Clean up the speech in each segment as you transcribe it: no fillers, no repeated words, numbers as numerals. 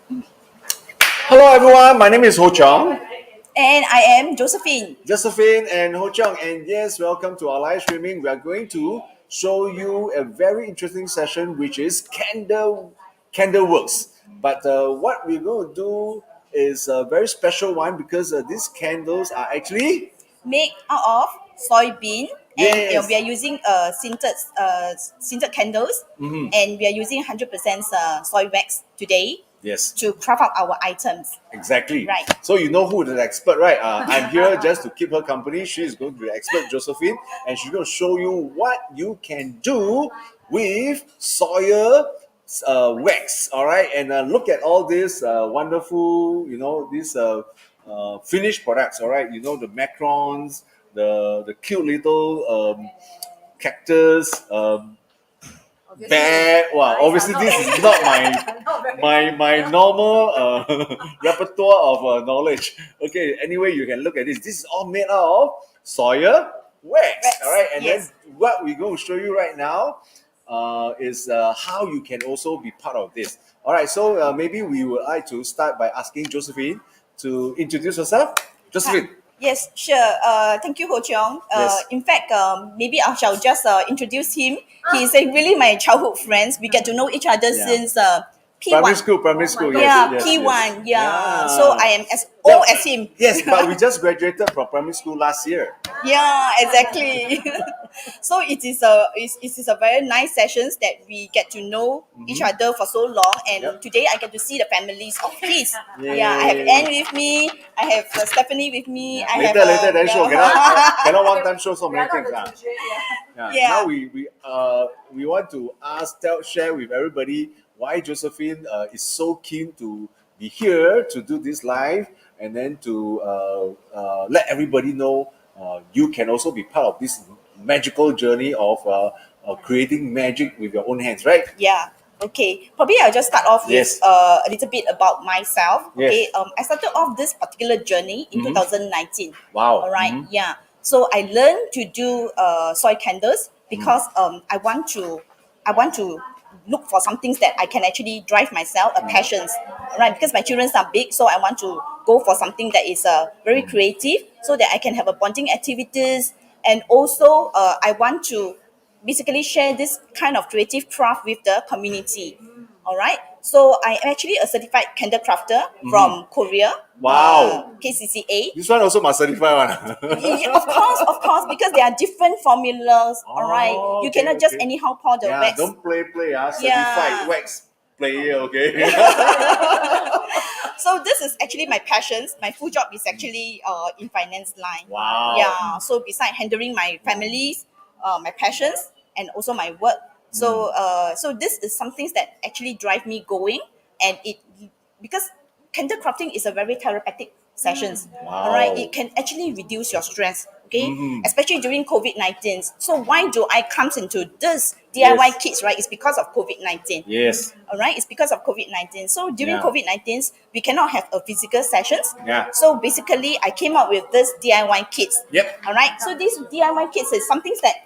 Hello everyone, my name is Ho Chong, And I am Josephine. Josephine and Ho Chong, and yes, welcome to our live streaming. We are going to show you a very interesting session, which is Candleworks. But what we're going to do is a very special one because these candles are actually Made out of soybean, and we yes, are using scented candles, hmm and we are using 100% soy wax today yes, to craft out our items. exactly. Right. So you know who the expert, right? I'm here just to keep her company. She is going to be the expert, Josephine, and she's going to show you what you can do with soya wax. All right, and look at all these wonderful, these finished products. All right, the macarons, the cute little cactus. Bad. Wow. Obviously, this is not my normal repertoire of knowledge. Okay. Anyway, you can look at this. This is all made out of soya wax. All Wax, right. And then yes. what we're going to show you right now is how you can also be part of this. All right. So maybe we would like to start by asking Josephine to introduce herself. Josephine. Yes, sure. Thank you, Ho Cheong. Yes. In fact, maybe I shall just introduce him. He's really my childhood friends. We get to know each other Yeah. since Primary P1. school. Primary school. Yes. Yeah, Yes. P1. Yes. Yeah. So I am as Yeah. old as him. Yes, but we just graduated from primary school last year. Yeah, exactly. So it is a very nice sessions that we get to know each other for so long, and Yep. today I get to see the families of kids. Yay. Yeah, I have Anne with me, I have Stephanie with me, I have Later, then show. Cannot one time show so We are many not things. the teacher, yeah. Yeah. Yeah. Now we want to share with everybody why Josephine is so keen to be here to do this live, and then to let everybody know you can also be part of this magical journey of creating magic with your own hands, right? Yeah. Okay. Probably I'll just start off with Yes. a little bit about myself. Yes. Okay. I started off this particular journey in Mhm. 2019. Wow. All right. Mhm. Yeah. So I learned to do soy candles because I want to look for some things that I can actually drive myself, a passions. All right. Because my children are big, so I want to go for something that is very creative, so that I can have a bonding activities, and also I want to basically share this kind of creative craft with the community. All right. So I am actually a certified candle crafter from Korea. Wow. KCCA. This one also must certify one. Yeah, of course, because there are different formulas. All right. Oh, You okay, cannot just okay. anyhow pour the Yeah, wax. don't play. Certified Yeah. wax player, okay? So this is actually my passions. My full job is actually in finance line. Wow. Yeah. So beside handling my families, my passions, and also my work. So so this is some things that actually drive me going, and it because candle crafting is a very therapeutic sessions. All right. Wow. It can actually reduce your stress. Okay, Mhm. especially during COVID-19. So why do I come into this DIY Yes. kits? Right, it's because of COVID-19. Yes. All right, it's because of COVID-19. So during Yeah. COVID-19, we cannot have a physical sessions. Yeah. So basically, I came up with this DIY kits. Yep. All right. So these DIY kits is something that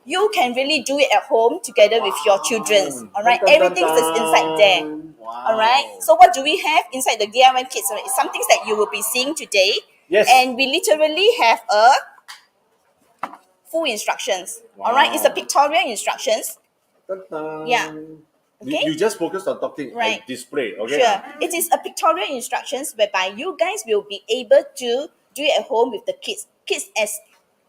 you can really do it at home together with your children. All right. Dun, dun, dun, Everything is inside there. dun. Wow. All right. So what do we have inside the DIY kits? It's something that you will be seeing today. Yes. And we literally have a full instructions. All right. It's a Wow. pictorial instructions. Dun, dun. Yeah. Okay. You just focus on talking. Right. I display, okay? Sure. It is a pictorial instructions whereby you guys will be able to do it at home with the kids. Kids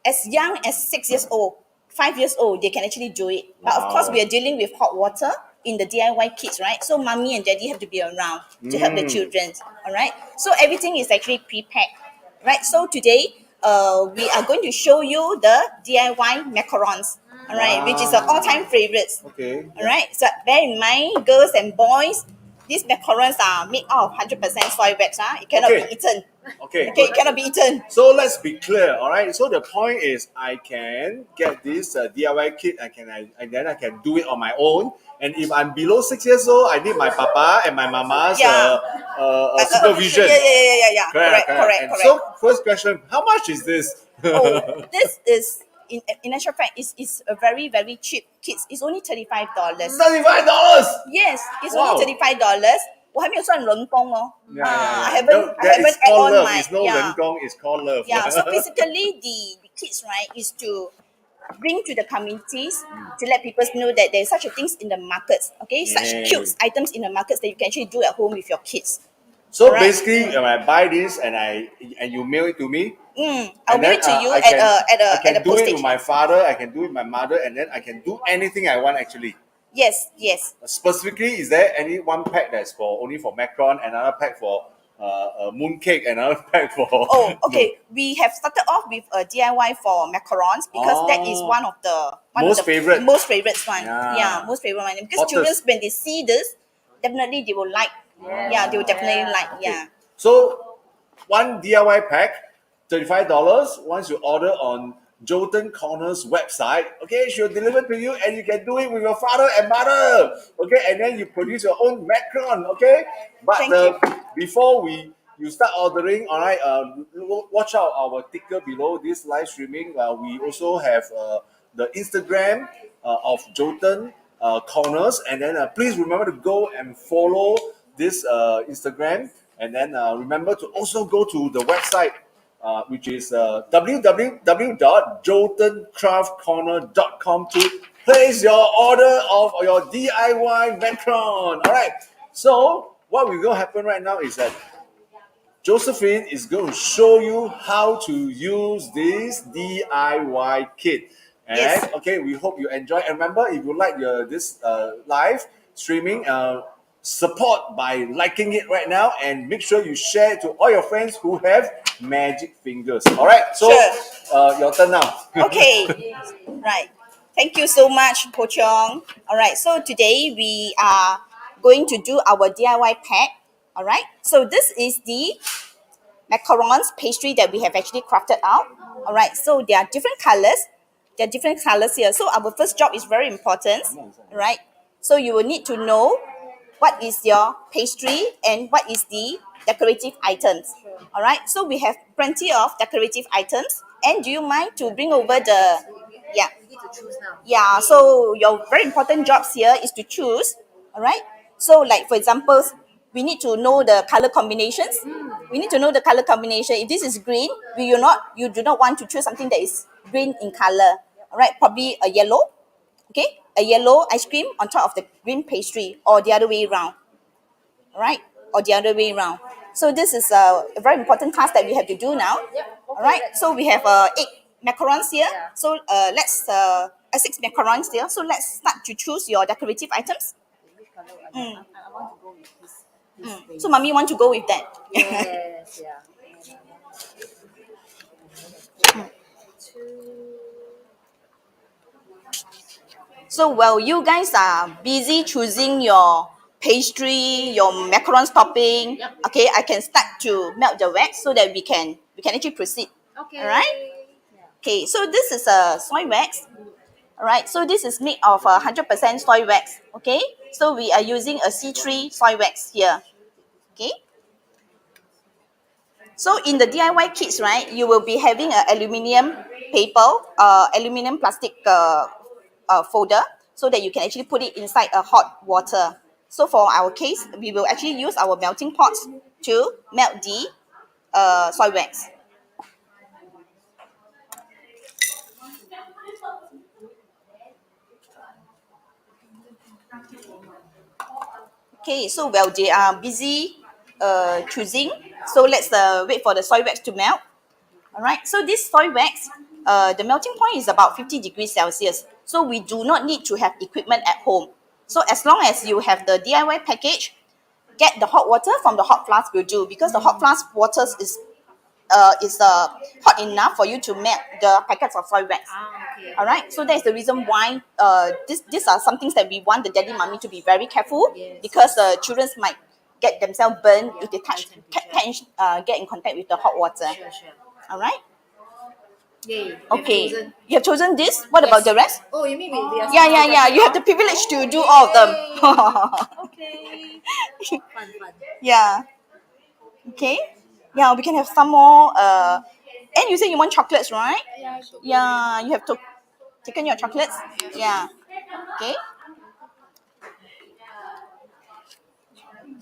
as young as 6 years old, 5 years old, they can actually do it. But of course, Wow. we are dealing with hot water in the DIY kits, right? So mommy and daddy have to be around to help the children. All right. So everything is actually prepared, right? So today, we are going to show you the DIY macarons. All right, which is an all-time favorites. Okay. All right. So bear in mind, girls and boys, these macarons are made out of 100% soy wax. It cannot Okay. be eaten. Okay. Okay, it cannot be eaten. So let's be clear, all right? So the point is, I can get this DIY kit, and then I can do it on my own. And if I'm below 6 years old, I need my papa and my mama's Yeah. supervision. Yeah. Correct. And so, first question: how much is this? Oh, this is in actual fact is a very very cheap kits. It's only $35. $35. Yes, it's Wow. only $35. 我还没有算人工哦。Yeah, yeah, I yeah. haven't No, I that is haven't add called on love. my It's no yeah. 人工, it's called love. Yeah, so basically the kids, right, is to bring to the communities to let people know that there's such a things in the markets, okay? Such cute Yeah. items in the markets that you can actually do at home with your kids. So Alright. basically, when I buy this and you mail it to me, I'll and give then it to you I at can I a can do it with postage. my father, I can do it with my mother, and then I can do anything I want actually. Yes, yes. Specifically, is there any one pack that's for only for macaron, another pack for mooncake, another pack for Oh, no. okay. We have started off with a DIY for macarons because that is Oh, one of the most favorite. most favorites one. Yeah. Yeah, most favorite one. Because Hottest. children when they see this, definitely they will like. Yeah, they will definitely like. Yeah. So one DIY pack, $35. Once you order on Jotan Corner's website, okay, she'll deliver to you and you can do it with your father and mother. Okay, and then you produce your own macaron, okay? But Thank you. before you start ordering, all right, watch out our ticker below this live streaming. We also have the Instagram of Jotan Corners, and then please remember to go and follow this Instagram, and then remember to also go to the website, which is www.jotancraftcorner.com to place your order of your DIY macaron. All right. So what will happen right now is that Josephine is going to show you how to use this DIY kit. All Yes. right. Okay. We hope you enjoy. And remember, if you like this live streaming, support by liking it right now, and make sure you share it to all your friends who have magic fingers. All right. So, Sure. your turn now. Okay. Right. Thank you so much, Po Chong. All right. So today we are going to do our DIY pack. All right. So this is the macarons pastry that we have actually crafted out. All right. So there are different colors. There are different colors here. So our first job is very important. All right. So you will need to know what is your pastry and what is the decorative items. All right. So we have plenty of decorative items. And do you mind to bring over the yeah? Yeah, so your very important jobs here is to choose. All right. So, like for example, we need to know the color combinations. We need to know the color combination. If this is green, you do not want to choose something that is green in color. All right, probably a yellow. Okay, a yellow ice cream on top of the green pastry, or the other way around. All right, or the other way around. So this is a very important task that we have to do now. All right. So we have eight macarons here. So let's 6 macarons here. So let's start to choose your decorative items. So mommy want to go with that. Yes, yeah. So while you guys are busy choosing your pastry, your macarons topping, okay, I can start to melt the wax so that we can actually proceed. Okay. All right. Okay. So this is a soy wax. All right. So this is made of 100% soy wax. Okay. So we are using a C3 soy wax here. Okay. So in the DIY kits, right, you will be having an aluminium paper, aluminium plastic folder, so that you can actually put it inside a hot water. So for our case, we will actually use our melting pots to melt the soy wax. Okay, so while they are busy choosing, so let's wait for the soy wax to melt. All right, so this soy wax, the melting point is about 50 degrees Celsius. So we do not need to have equipment at home. So as long as you have the DIY package, get the hot water from the hot flask will do, because the hot flask water is hot enough for you to melt the packets of soy wax. Okay. All right, so that's the reason why these are some things that we want the daddy mommy to be very careful, Yes. because children might get themselves burned if they get in contact with the hot water. Sure, sure. All right. Yay. Okay, Chosen. you have chosen this. What about the rest? Oh, you mean we are Yeah. You have the privilege to do all of them. Okay. Fun. Yeah. Okay. Yeah, we can have some more. And you say you want chocolates, right? Yeah, you have to taken your chocolates. Yeah. Okay.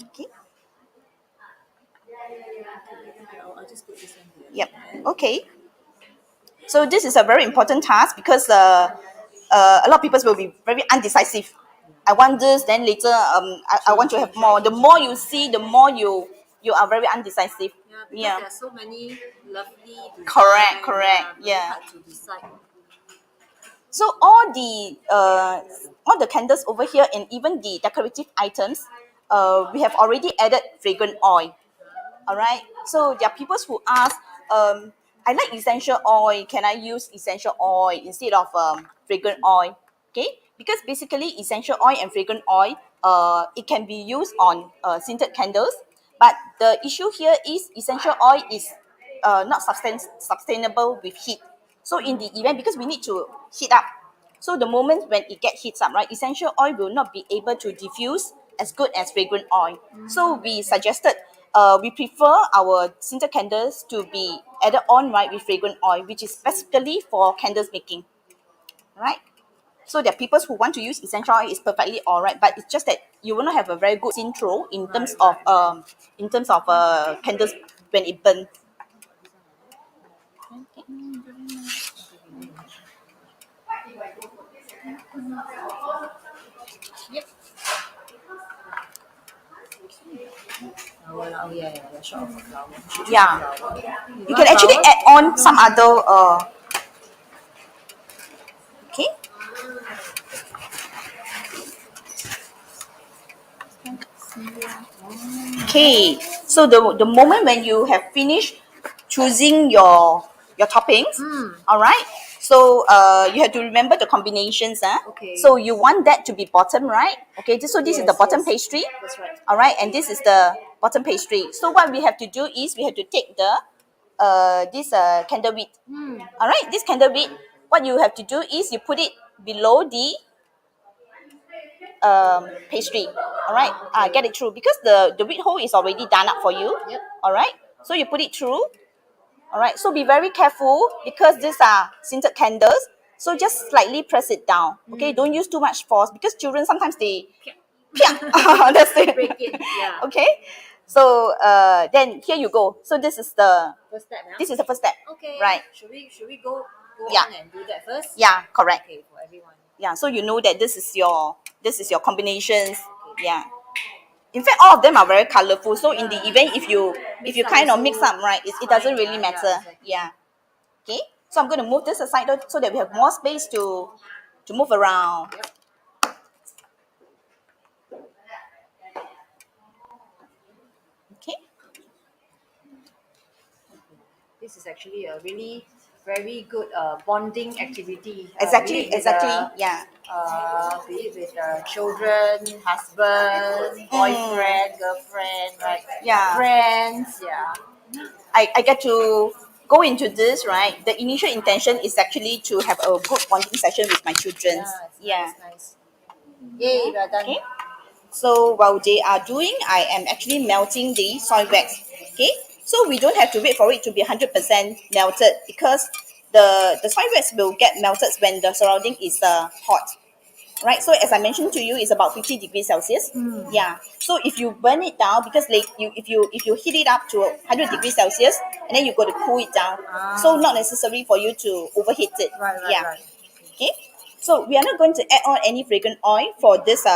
Okay. I'll just put this one here. Yep. Okay. So this is a very important task because a lot of people will be very undecisive. I want this, then later I want to have more. The more you see, the more you are very undecisive. Yeah, because Yeah. there are so many lovely design. Correct. Very Yeah. hard to decide. So all the candles over here and even the decorative items, we have already added fragrant oil. All right. So there are people who ask, I like essential oil. Can I use essential oil instead of fragrant oil? Okay. Because basically essential oil and fragrant oil, it can be used on scented candles. But the issue here is essential oil is not sustainable with heat. So in the event, because we need to heat up, so the moment when it gets heats up, right, essential oil will not be able to diffuse as good as fragrant oil. So we suggested, we prefer our scented candles to be added on, right, with fragrant oil, which is specifically for candles making, right? So there are people who want to use essential oil is perfectly all right, but it's just that you will not have a very good intro in terms of candles when it burns. Oh yeah. Short of a flower. Should choose Yeah. a flower. You can actually add on some other okay. Okay, so the moment when you have finished choosing your toppings, all right. So you have to remember the combinations, Okay. So you want that to be bottom, right? Okay, so this is the Yes, bottom yes. pastry, That's right. all right, and this is the bottom pastry. So what we have to do is we have to take the this candle wick, all right. This candle wick, what you have to do is you put it below the pastry. All right, get it through because the wheat hole is already done up for you. Yep. All right, so you put it through. All right, so be very careful because these are scented candles. So just slightly press it down. Okay, don't use too much force because children sometimes they, that's it. Break it. Yeah. Okay, so then here you go. So this is the First step now. this is the first step. Okay. Right. Should we go Yeah. on and do that first? Yeah, correct. Okay, for everyone. Yeah, so you know that this is your combinations. Yeah. In fact, all of them are very colorful. So in the event, if you Mix up kind of also mix up, right, it doesn't fine, really yeah, matter. exactly. Yeah. Okay. So I'm going to move this aside so that we have more space to move around. Yep. Okay. This is actually a really very good bonding activity. Exactly. Yeah. Be it with children, husband, boyfriend, girlfriend, right? Yeah. Friends, yeah. I get to go into this, right? The initial intention is actually to have a good bonding session with my children. Yeah, it's Yeah. nice. Yay, we are done. Okay. So while they are doing, I am actually melting the soy wax. Okay. So we don't have to wait for it to be 100% melted because the soy wax will get melted when the surrounding is hot. Right. So as I mentioned to you, it's about 50 degrees Celsius. Yeah. So if you burn it down, because like if you heat it up to 100 degrees Celsius, and then you got to cool it down. So not necessary for you to overheat it. Right, Yeah. right. Okay, so we are not going to add on any fragrant oil for this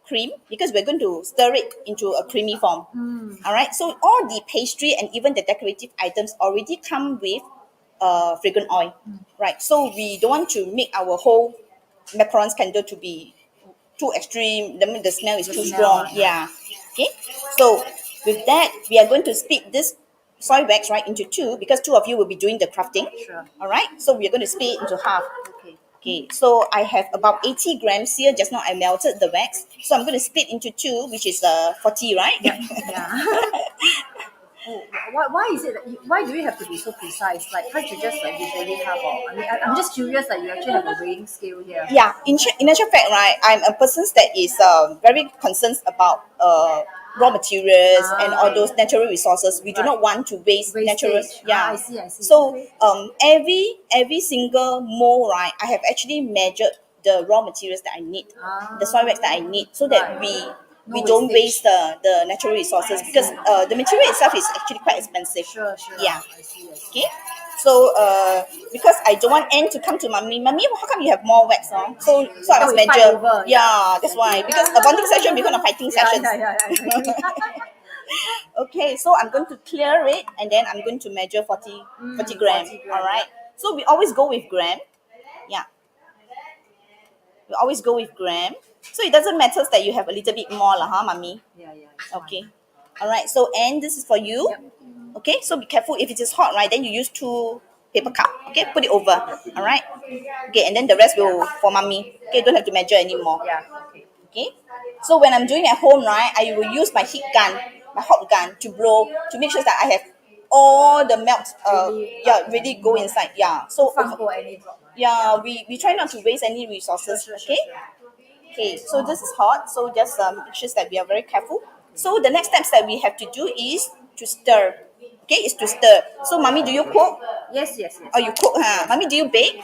cream because we're going to stir it into a creamy form. All right, so all the pastry and even the decorative items already come with fragrant oil, right? So we don't want to make our whole macarons candle to be too extreme. The smell is too smell, strong. Yeah. Okay. So with that, we are going to split this soy wax right into two because two of you will be doing the crafting. Sure. All right. So we are going to split it into half. Okay. Okay. So I have about 80 grams here. Just now I melted the wax. So I'm going to split into two, which is 40, right? Yeah. Oh, why is it? Why do you have to be so precise? Like, can't you just usually have? I mean, I'm just curious that you actually have a weighing scale here. Yeah, in actual fact, right, I'm a person that is very concerned about raw materials and all those natural resources. We do Right. not want to waste natural. Wastage. Yeah, I see. So Okay. every single mold, right, I have actually measured the raw materials that I need, the soil wax that I need, so that Right. No we don't wastage. waste the natural resources because the material itself is actually quite expensive. Sure. Yeah. I see. Okay. So because I don't want Anne to come to mommy, how come you have more wax? Oh? So I Then must we fight measure. over, Yeah, that's why. Because a bonding session become a fighting sessions. I agree. Okay, so I'm going to clear it and then I'm going to measure 40 gram. 40 gram, All right. So we always go with gram. Yeah. We always go with gram. So it doesn't matter that you have a little bit more, lah, huh, mommy? It's fine. Okay. All right. So and this is for you. Yep. Okay. So be careful. If it is hot, right, then you use 2 paper cup. Okay. Put it over. All right. Okay. And then the rest will for mommy. Okay. Don't have to measure anymore. Yeah, okay. Okay. So when I'm doing at home, right, I will use my heat gun, my hot gun to blow to make sure that I have all the melt. Really go inside. Yeah. So 放过 any drop. yeah, we try not to waste any resources. Okay. Okay, so this is hot, so just make sure that we are very careful. So the next steps that we have to do is to stir. Okay, is to stir. So, mommy, do you cook? Yes. Oh, you cook, huh? Mommy, do you bake?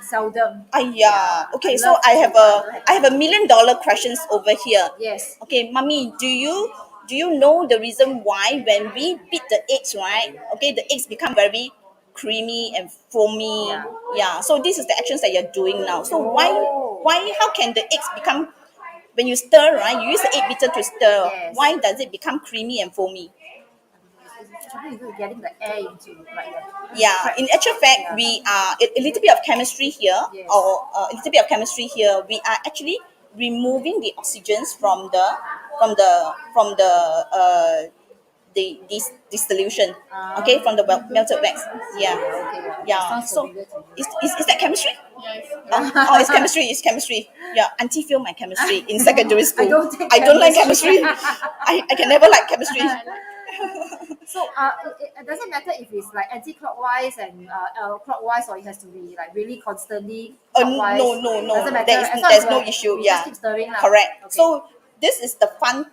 Seldom. Yeah. Okay, so love I to, have but I don't have I have $1 million questions over here. Yes. Okay, mommy, do you know the reason why when we beat the eggs, right? Okay, the eggs become very creamy and foamy. Yeah. Yeah. So this is the actions that you're doing now. So why how can the eggs become when you stir, right? You use the egg beater to stir. Yes. Why does it become creamy and foamy? It's something to do with getting the air into like the Yeah, crack. in actual fact, we are a little bit of chemistry here, Yes. or a little bit of chemistry here. We are actually removing the oxygens from the this solution. Okay, from the melted wax. Yeah, yeah. Sounds So familiar to me. is that chemistry? Oh, it's chemistry. It's chemistry. Yeah, auntie failed my chemistry in secondary school. I don't like take chemistry. chemistry. I can never like chemistry. So it doesn't matter if it's like anti-clockwise and clockwise, or it has to be like really constantly clockwise. No. Doesn't matter. There's As long no as issue. you Yeah, just keep stirring lah. correct. Okay. So this is the fun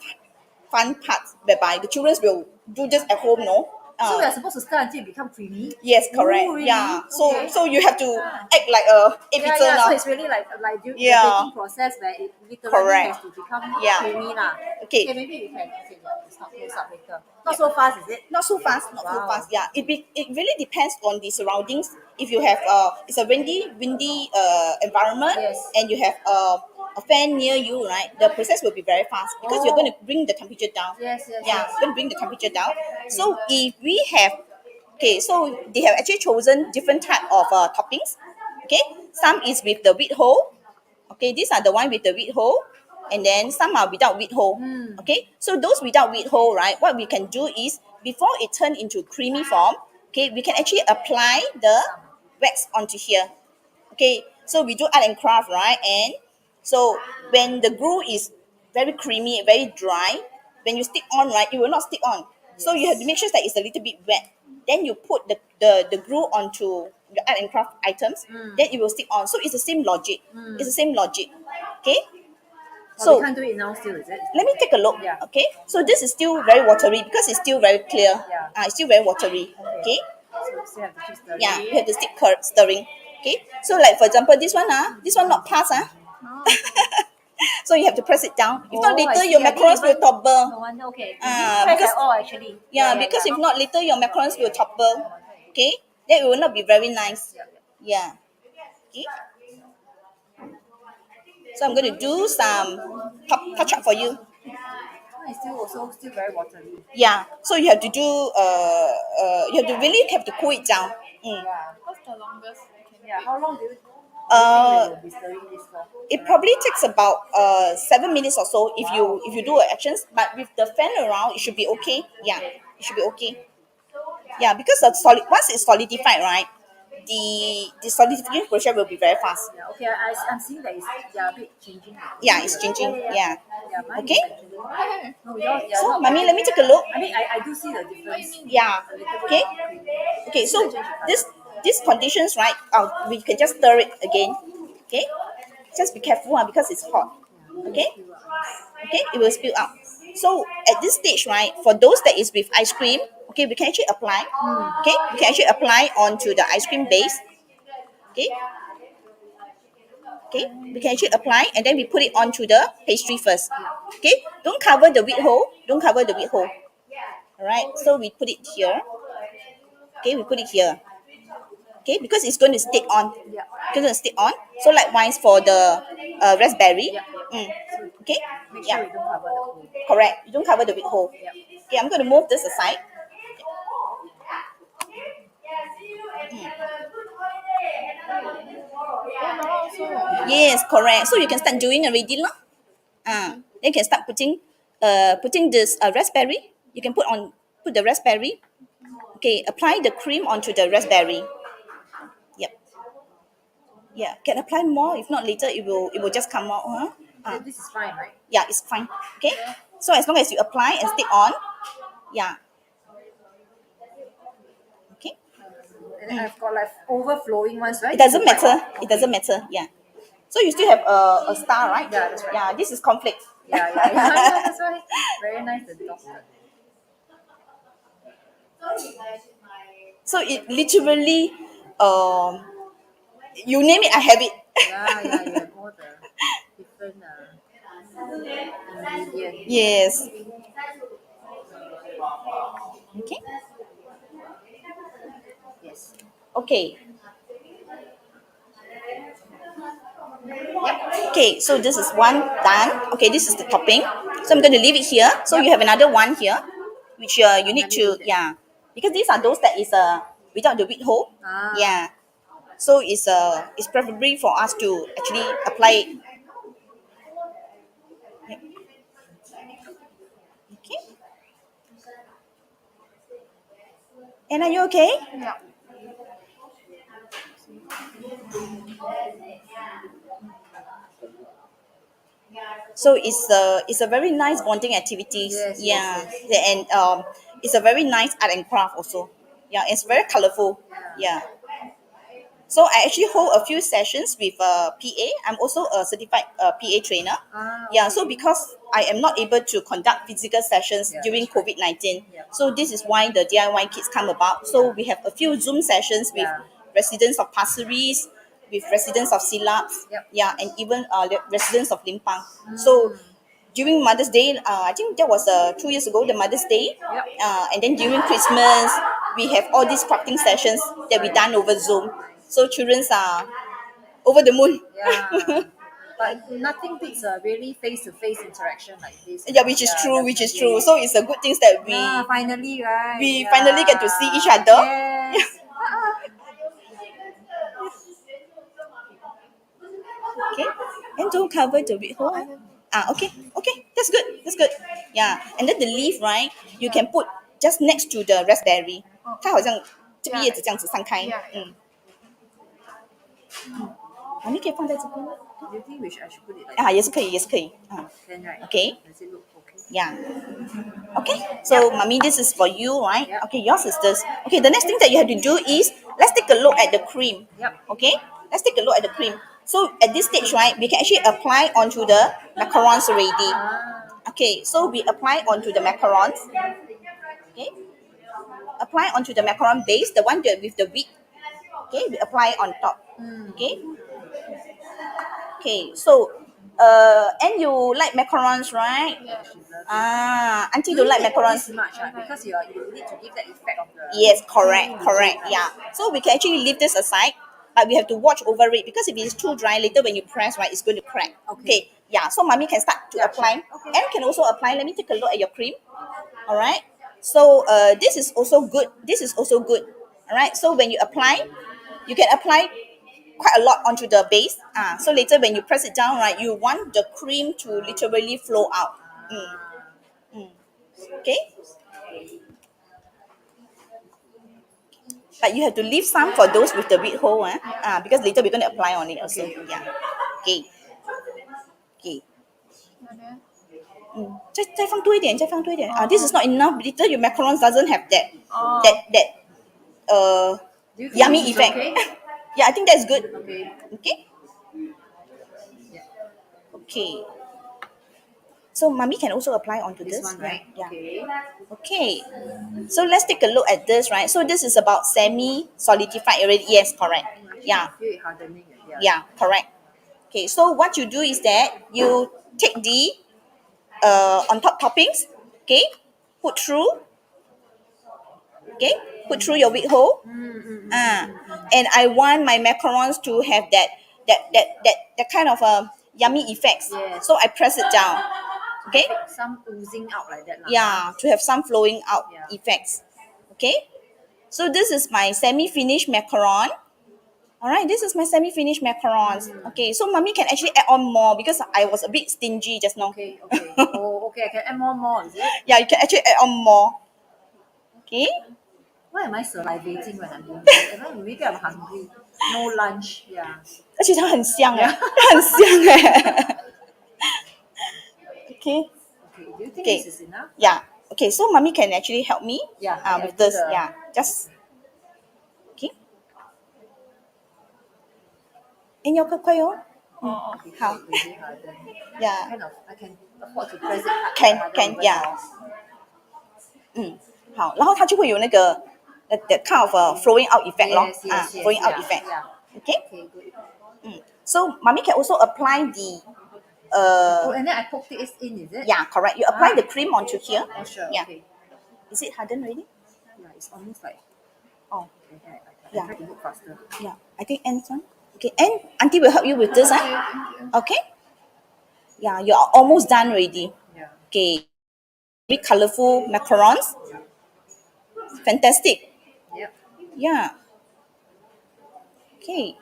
part whereby the children will do this at home. No. So we are supposed to stir until it become creamy. Yes, correct. Ooh, really? Yeah. Okay. So you have to act like a Yeah, pizza so now. it's really like the Yeah. baking process where it literally Correct. has to become Yeah. creamy lah. Okay. Maybe we can start close up later. Not so fast, is it? Not so fast, not so Wow. fast. Yeah, it really depends on the surroundings. If you have it's a windy environment, Yes. and you have a fan near you, right? The process will be very fast because you're going to bring the temperature down. Yes. Yeah, going to bring the temperature down. So if we have, okay, so they have actually chosen different type of toppings. Okay, some is with the wheat hole. Okay, these are the one with the wheat hole, and then some are without wheat hole. Okay, so those without wheat hole, right? What we can do is before it turn into creamy form, okay, we can actually apply the wax onto here. Okay, so we do art and craft, right? And so when the glue is very creamy, very dry, when you stick on, right, it will not stick on. So you have to make sure that it's a little bit wet. Then you put the glue onto the art and craft items, then it will stick on. So it's the same logic. It's the same logic. Okay? So So we can't do it now still, is it? let me take a look. Yeah. Okay? So this is still very watery because it's still very clear. Yeah. It's still very watery. Okay? So we still have to keep stirring. Yeah, you have to stick stirring. Okay, so like for example, this one not pass. So you have to press it down. If not, I later see. your I didn't macarons will even- topple. No wonder, okay. Because- Because at all actually. Yeah, because if not, later your macarons will topple. Okay, then it will not be very nice. Yeah. Okay. So I'm going to do some touch up for you. It's still very watery. Yeah. So you have to do you have to really have to cool it down. Yeah. What's the longest? Yeah. How long do you think Uh, we will be stirring this for? It probably takes about 7 minutes or so if you do actions, but with the fan around it should be okay. Yeah, it should be okay. Yeah, because the once it's solidified, right, the solidification process will be very fast. Yeah. Okay. I'm seeing that they are a bit changing. Yeah, it's changing. Yeah. Mine Okay. is actually- No, yours. Yeah, So not mommy, bad. let me take a look. I mean, I do see the difference. Yeah. A little bit Okay. more creamy. Okay, so these conditions, right? We can just stir it again. Okay, just be careful because it's hot. Okay, okay, it will spill out. So at this stage, right, for those that is with ice cream, okay, we can actually apply. Okay, we can actually apply onto the ice cream base. Okay, okay, we can actually apply and then we put it onto the pastry first. Okay, don't cover the wheat hole. Don't cover the wheat hole. All right, so we put it here. Okay, we put it here. Okay, because it's going to stick on. Yeah. It's going to stick on. So likewise for the raspberry. Yeah. Mm. Okay. Make Yeah. sure we don't cover the hole. Correct. You don't cover the wheat hole. Yeah. Okay, I'm going to move this aside. Yes, correct. So you can start doing already, lah. Then you can start putting this raspberry. You can put the raspberry. Okay, apply the cream onto the raspberry. Yep. Yeah, can apply more. If not, later it will just come out. Huh? This is fine, right? Yeah, it's fine. Okay. So as long as you apply and stick on, yeah. Okay. And then I've got like overflowing ones, right? It doesn't This is matter. white. It doesn't matter. Yeah. So you still have a star, right? Yeah, that's right. Yeah, this is conflict. Yeah, yeah, yeah. That's why. Very nice, the dotted. So it literally, you name it, I have it. Yeah, yeah, you have all the different ingredients. Yes. Okay. Yes. Okay. Okay, so this is one done. Okay, this is the topping. So I'm going to leave it here. So you have another one here, which you need to, yeah, because these are those that is without the wheat hole. Ah. Yeah. So it's preferably for us to actually apply it. Yep. Okay. And are you okay? Yeah. So it's a very nice bonding activities. Yes, Yeah. yes, And it's a very nice art and craft also. Yeah, it's very colorful. Yeah. So I actually hold a few sessions with PA. I'm also a certified PA trainer. Ah, Yeah, so because I am not able to conduct physical sessions Yeah, during that's right. COVID-19, Yeah. so this is why the DIY kits come about. So we have a few Zoom sessions with Yeah. residents of Pasir-Ris, with residents of Silaps, Yep. yeah, and even residents of Limpang. So during Mother's Day, I think that was 2 years ago, the Mother's Day. Yep. And then during Christmas, we have all these crafting sessions that we done over Zoom. So children's are over the moon. Yeah. But nothing beats a really face-to-face interaction like this. Yeah, which is true, which is true. definitely. So it's a good thing that Yeah, finally, right? we Yeah. finally get to see each other. Yes. Okay, and don't cover the wheat hole. Okay, that's good, that's good. Yeah, and then the leaf, right? You can put just next to the raspberry. 它好像这个叶子这样子散开。啊，你可以放在这边。 Do you think I should put it like 啊，也是可以，也是可以。啊 10, right? Okay. Does it look okay? Yeah. Okay. So, mommy, this is for you, right? Yep. Okay, yours is this. Okay, the next thing that you have to do is let's take a look at the cream. Yep. Okay. Let's take a look at the cream. So at this stage, right, we can actually apply onto the macarons already. Ah. Okay. So we apply onto the macarons. Okay. Apply onto the macaron base, the one that with the wheat. Okay. We apply on top. Okay. Okay. So, and you like macarons, right? Yeah, she loves it. Auntie don't like macarons. This much, right? Because you need to give that effect of the. Yes, correct, correct. Yeah. So we can actually leave this aside, but we have to watch over it because if it's too dry, later when you press, right, it's going to crack. Okay. Yeah. So mommy can start to Yeah, apply, sure. Okay. and can also apply. Let me take a look at your cream. All right. So this is also good. This is also good. All right. So when you apply, you can apply quite a lot onto the base. So later when you press it down, right, you want the cream to literally flow out. Okay. But you have to leave some for those with the wheat hole, because later we're going to apply on it also. Okay. Yeah. Okay. Okay. 再放多一点，再放多一点。This is not enough. Later your macarons doesn't have that Do you think yummy this is effect. Okay? Yeah, I think that's good. Okay. Okay. Yeah. Okay. So mommy can also apply onto This this. one, right? Yeah. Okay. Okay. So let's take a look at this, right? So this is about semi-solidified already. Yes, correct. Yeah. I feel it hardening. Yeah. Yeah, correct. Okay, so what you do is that you take on top toppings. Okay, put through. Okay, put through your wig hole. And I want my macarons to have that kind of yummy effects. Yes. So I press it down. Okay. Some oozing out like that. Lah. Yeah, to have some flowing out Yeah. effects. Okay. So this is my semi-finished macaron. All right, this is my semi-finished macarons. Okay, so mommy can actually add on more because I was a bit stingy just now. Okay. Oh, okay. I can add more. Is it? Yeah, you can actually add on more. Okay. Why am I salivating when I'm doing this? Maybe I'm hungry. No lunch. Yeah. 而且它很香哎，它很香哎。Okay. Okay. Do you think Okay. this is enough? Yeah. Okay, so mommy can actually help me. Yeah, With do this. the- Yeah. Just. Okay. 哎，要快快哦。 How? Really harder. Yeah. Kind of. I can afford to press it hard. Can- harder can, even yeah. more. 好，然后它就会有那个that kind of flowing out effect 咯 Yes. flowing out yeah, effect. Yeah. Okay. Okay. Good. So mommy can also apply the Oh, and then I poked it in. Is it? yeah, correct. You apply the cream onto here. Oh, sure. Yeah. Okay. Is it hardened already? Yeah. It's almost like. Oh, Okay. I Yeah. try to look faster. yeah. I think ends one. Okay, and auntie will help you with this, Okay. Thank you. Okay. Yeah, you're almost done already. Yeah. Okay. Very colorful macarons. Fantastic. Yep. Yeah. Okay.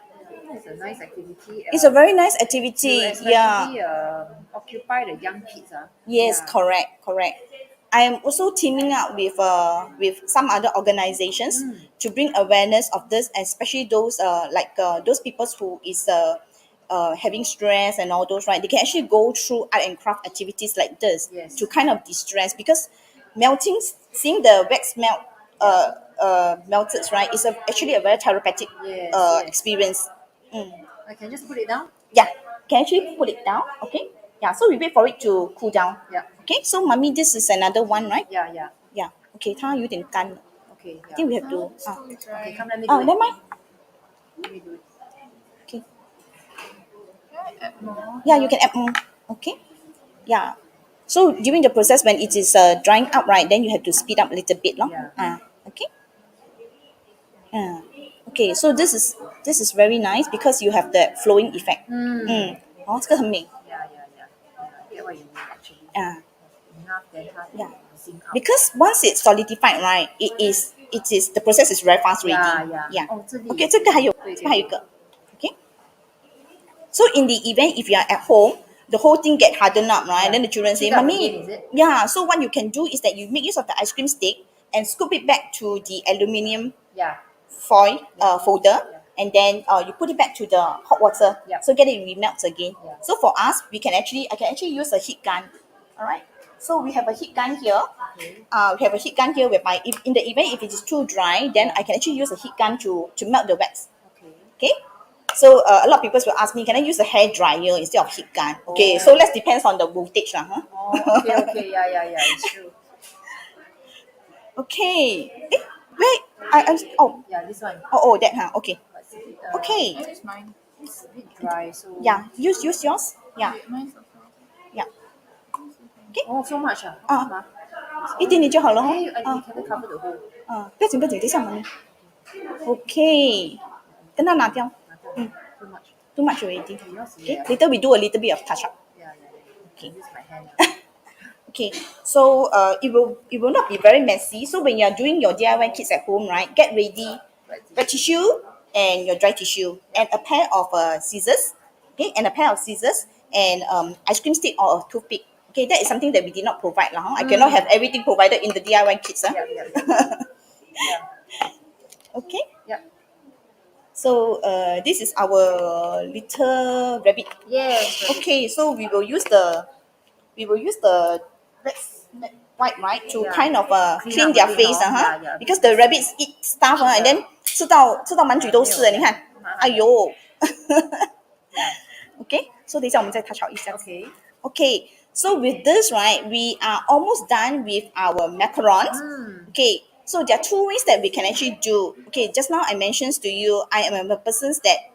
It's a nice activity. It's a very nice to activity. especially, Yeah. occupy the young kids. Yes, Yeah. correct. I am also teaming up with some other organizations to bring awareness of this, especially those those people who is having stress and all those, right? They can actually go through art and craft activities like this Yes. to kind of distress, because seeing the wax melt melted, right, is actually a very therapeutic Yes. experience. I can just put it down. Yeah, can actually put it down. Okay. Yeah, so we wait for it to cool down. Yeah. Okay, so mommy, this is another one, right? Yeah. Yeah. Okay, 它有点干了。 Okay. I think we have to. Okay, come let me do Oh, it. never mind. Let me do it. Okay. Yeah, you can add more. Okay. Yeah. So during the process when it is drying up, right, then you have to speed up a little bit, no? Yeah. Okay. Okay. So this is very nice because you have the flowing effect. 哦，这个很美。 Yeah. I get what you mean actually. 啊。 Enough then Yeah. zinc out. Because once it's solidified, right, it is the process is very fast already. Yeah. Oh, 这里 Okay, 这个还有一个。Okay. So in the event if you are at home, the whole thing get hardened up, right? Then the children say, Heat up "Mommy, again, is it? yeah." So what you can do is that you make use of the ice cream stick and scoop it back to the aluminium Yeah. foil folder, and then you put it back to the hot water. Yeah. So get it remelts again. Yeah. So for us, I can actually use a heat gun. All right. So we have a heat gun here. We have a heat gun here whereby if in the event if it is too dry, then I can actually use a heat gun to melt the wax. Okay. Okay. So a lot of people will ask me, can I use a hair dryer instead of heat gun? Okay. So let's depends on the voltage, lah, huh? Oh, okay. Yeah. It's true. Okay. Wait. Oh. Yeah, this one. Oh, that, huh? Okay. But it's a bit, Okay. It's a bit dry, so. Yeah. Use yours. Yeah. Yeah. Oh, so much. Ah. 一点点就好了，哦。 Hey, I can cover the whole. 不要紧，等一下，妈咪。Okay. 跟它拿掉。 Too much. Too much already. Yours, Okay. yeah. Later we do a little bit of touch up. Yeah. Okay. Use my hand. Okay, so it will not be very messy. So when you're doing your DIY kits at home, right, get ready wet tissue and your dry tissue and a pair of scissors. Okay, and a pair of scissors and ice cream stick or a toothpick. Okay, that is something that we did not provide, lah. Huh? I cannot have everything provided in the DIY kits. Huh? Yeah. Okay. Yeah. So this is our little rabbit. Yes. Okay, so we will use the white, right, to kind of clean up their a bit, face, huh? Yeah. because the rabbits eat stuff, and then 吃到满嘴都是，你看，哎呦。Okay, so 等一下我们再 touch out 一下。 Okay. Okay, so with this, right, we are almost done with our macarons. Okay, so there are two ways that we can actually do. Okay, just now I mentioned to you, I am a person that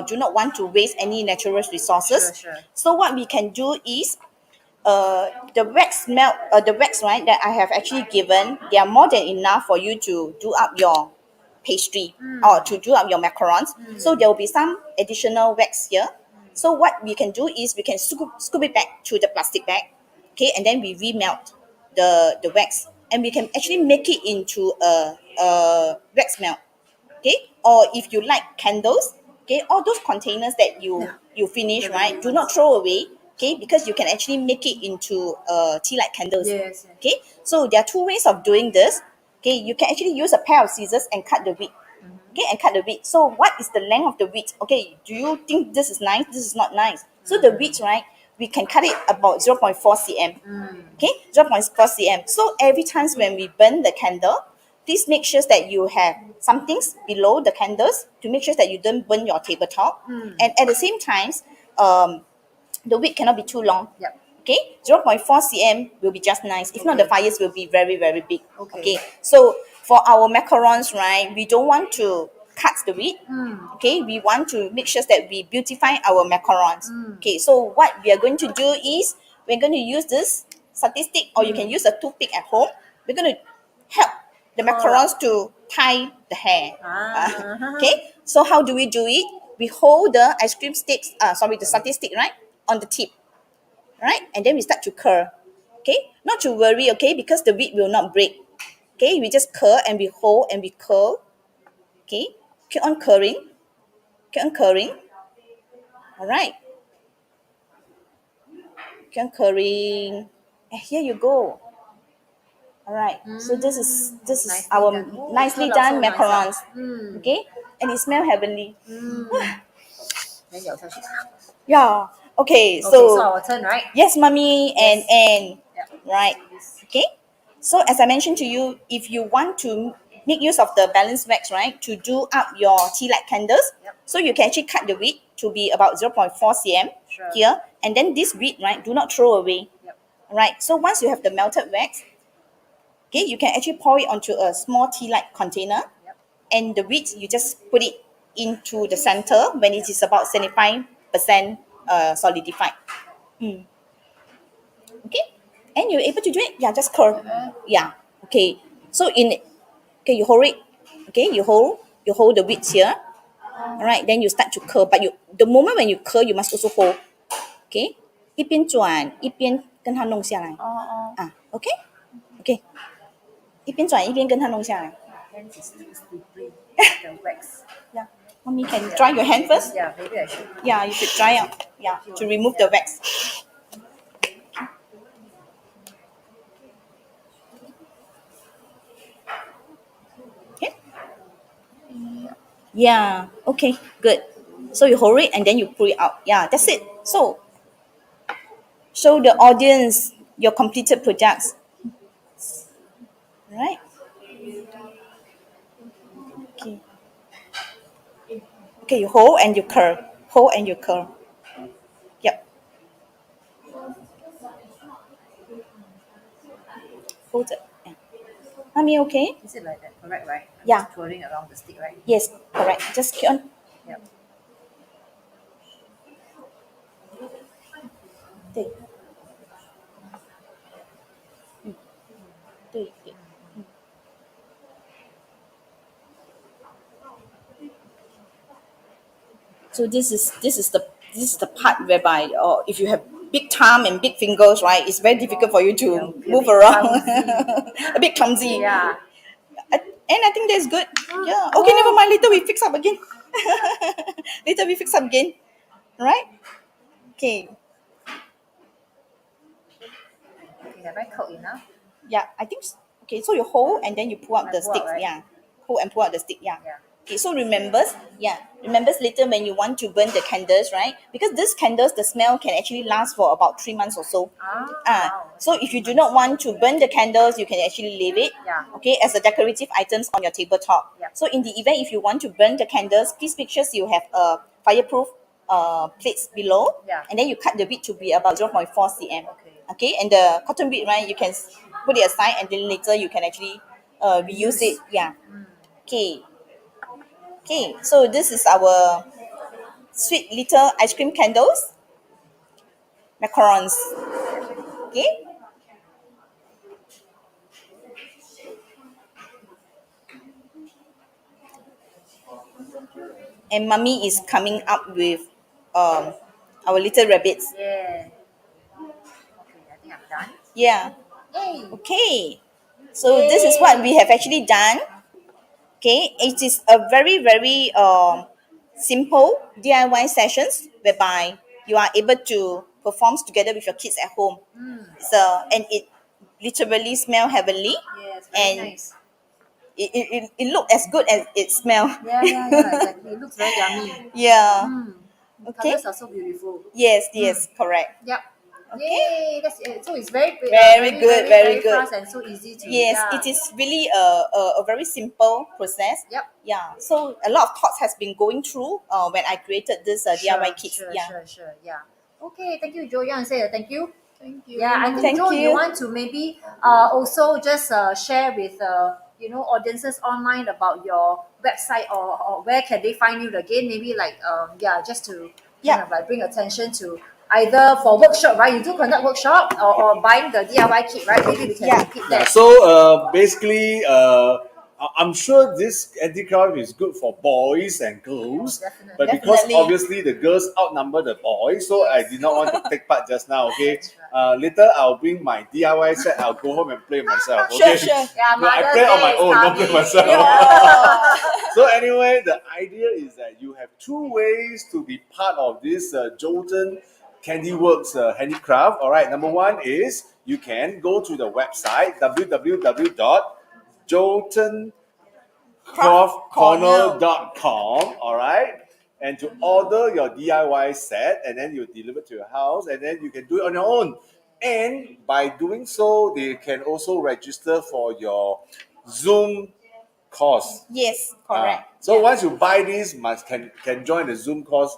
do not want to waste any natural resources. Sure. So what we can do is the wax, right, that I have actually given, they are more than enough for you to do up your pastry or to do up your macarons. So there will be some additional wax here. So what we can do is we can scoop it back to the plastic bag, okay, and then we remelt the wax, and we can actually make it into a wax melt, okay. Or if you like candles, okay, all those containers that you finish, right, do not throw away, okay, because you can actually make it into tea light candles. Yes. Okay, so there are two ways of doing this. Okay, you can actually use a pair of scissors and cut the wick. Okay, and cut the width. So what is the length of the width? Okay, do you think this is nice? This is not nice. So the width, right, we can cut it about 0.4 cm. Okay, 0.4 cm. So every time when we burn the candle, please make sure that you have some things below the candles to make sure that you don't burn your tabletop. And at the same time, the wick cannot be too long. Yep. Okay, 0.4 cm will be just nice. If not, the fires will be very, very big. Okay. So for our macarons, right, we don't want to cut the wick. Okay, we want to make sure that we beautify our macarons. Okay, so what we are going to do is we're going to use this statistic, or you can use a toothpick at home. We're going to help the macarons to tie the hair. Okay, so how do we do it? We hold the ice cream sticks, the statistic, right, on the tip, right? And then we start to curl. Okay, not to worry, okay, because the wheat will not break. Okay, we just curl and we hold and we curl. Okay, keep on curling, keep on curling. All right, keep on curling. And here you go. All right, so this is Nicely our done. Oh, nicely turned out done so nice, macarons. ah. Okay, and it smells heavenly. then 咬下去。 Yeah. Okay, Okay, so so our turn, right? yes, mommy, and Yes. and Yeah. right. Okay. So as I mentioned to you, if you want to make use of the balanced wax, right, to do up your tea light candles, Yep. so you can actually cut the width to be about 0.4 cm Sure. here, and then this width, right, do not throw away. Yep. Right. So once you have the melted wax, okay, you can actually pour it onto a small tea light container, Yep. and the width you just put it into the center when it is about 75% solidified. Okay, and you're able to do it. Yeah, just curl. Yeah. Okay, so okay, you hold it. Okay, you hold the width here. All right, then you start to curl, but the moment when you curl, you must also hold. Okay, 一边转一边跟它弄下来。OK OK，一边转一边跟它弄下来。Hands is too slippery. The wax. Yeah, mommy can dry your hand first. Yeah, maybe I should. Yeah, you should dry out. Yeah, to remove the wax. Okay. Yeah. Okay. Good. So you hold it and then you pull it out. Yeah, that's it. So show the audience your completed products. Right. Okay. Okay. You hold and you curl. Hold and you curl. Yep. Hold it. Yeah. Mommy, okay? Is it like that? Correct, right? I'm Yeah. just twirling around the stick, right? Yes. Correct. Just keep on. Yep. 对。对对。So this is the part whereby, if you have big thumb and big fingers, right, it's very difficult for you to Yeah, be a move bit around. clumsy. A bit clumsy. Yeah. And I think that's good. Yeah. Okay, never mind. Later we fix up again. Later we fix up again. Right? Okay. Okay, have I cooked enough? Yeah, I think. Okay, so you hold and then you pull out I the pull out, stick. right? Yeah. Hold and pull out the stick. Yeah. Yeah. Okay, so remembers later when you want to burn the candles, right? Because these candles, the smell can actually last for about 3 months or so. Wow. So if you do not want to burn the candles, you can actually leave it, Yeah. okay, as a decorative items on your tabletop. Yeah. So in the event if you want to burn the candles, please make sure you have a fireproof plates below, Yeah. and then you cut the bead to be about 0.4 cm. Okay. Okay, and the cotton bead, right, you can put it aside, and then later you can actually reuse it. Yeah. Okay. Okay, so this is our sweet little ice cream candles, macarons. Okay. And mommy is coming up with our little rabbits. Yeah. Okay, I think I'm done. Yeah. Yay! Okay. So this is what we have actually done. Okay. It is a very, very simple DIY sessions whereby you are able to perform together with your kids at home. So and it literally smell heavenly, Yes, very and nice. it look as good as it smell. Yeah, exactly. It looks very yummy. Yeah. Mm. Okay. Colors are so beautiful. Yes, yes, correct. Yep. Okay. Yay! That's it. So it's very, Very good, very good. fast and so easy to. Yes, Yeah. it is really a very simple process. Yep. Yeah. So a lot of thoughts has been going through when I created this DIY kits. Sure, Yeah. sure. Yeah. Okay, thank you, Joe. You want to say thank you? Thank you. Yeah, I think Thank Joe, you you. want to maybe also just share with audiences online about your website or where can they find you again? Maybe like just to Yeah. kind of like bring attention to either for workshop, right? You do conduct workshop or buying the DIY kit, right? Maybe we can Yeah. repeat Yeah, that. so basically, I'm sure this anti-craft is good for boys and girls, Definitely. but because Definitely. obviously the girls outnumber the boys, so I Yes. did not want to take part just now. Okay, That's right. later I'll bring my DIY set. I'll go home and play myself. Sure, Okay, sure. Yeah, no, I Mother's play on Day my is own, not play coming. myself. Yeah. So anyway, the idea is that you have two ways to be part of this Jotan Candleworks handicraft. All right, number one is you can go to the website www.jotancraftcorner.com. All right, and to order your DIY set, and then you deliver to your house, and then you can do it on your own. And by doing so, they can also register for your Zoom course. Yes, correct. So Yeah. once you buy this, must can join the Zoom course.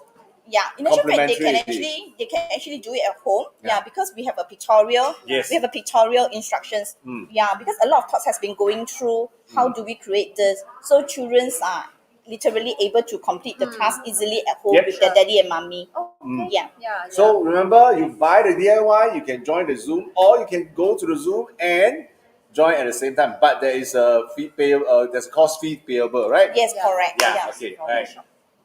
Yeah, in actual fact, Complimentary. they can actually do it at home. Yeah. Yeah, because we have a pictorial. Yes. We have a pictorial instructions. Yeah, because a lot of thoughts has been going through how do we create this, so children are literally able to complete the task easily at home Yep. with their daddy and mommy. Okay. Yeah. Yeah. So remember, you buy the DIY, you can join the Zoom, or you can go to the Zoom and join at the same time. But there is a fee pay. There's a cost fee payable, right? Yes, Yeah. correct. Yeah. Yeah. Okay. Right.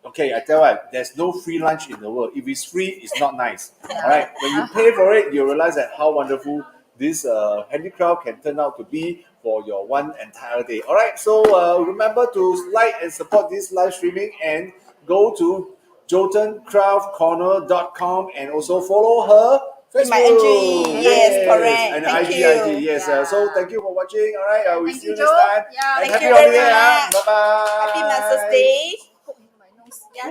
Okay. I tell you what, there's no free lunch in the world. If it's free, it's not nice. All right. When you pay for it, you realize that how wonderful this handicraft can turn out to be for your one entire day. All right. So remember to like and support this live streaming and go to jotancraftcorner.com and also follow her In my Facebook. IG. Yes, correct. And Thank IG, you. IG, yes. Yeah. So thank you for watching. All right, we'll Thank see you, you next Joe. time. Yeah, And thank happy you very holiday. much. Bye bye. Happy Mother's Day. My nose. Yeah,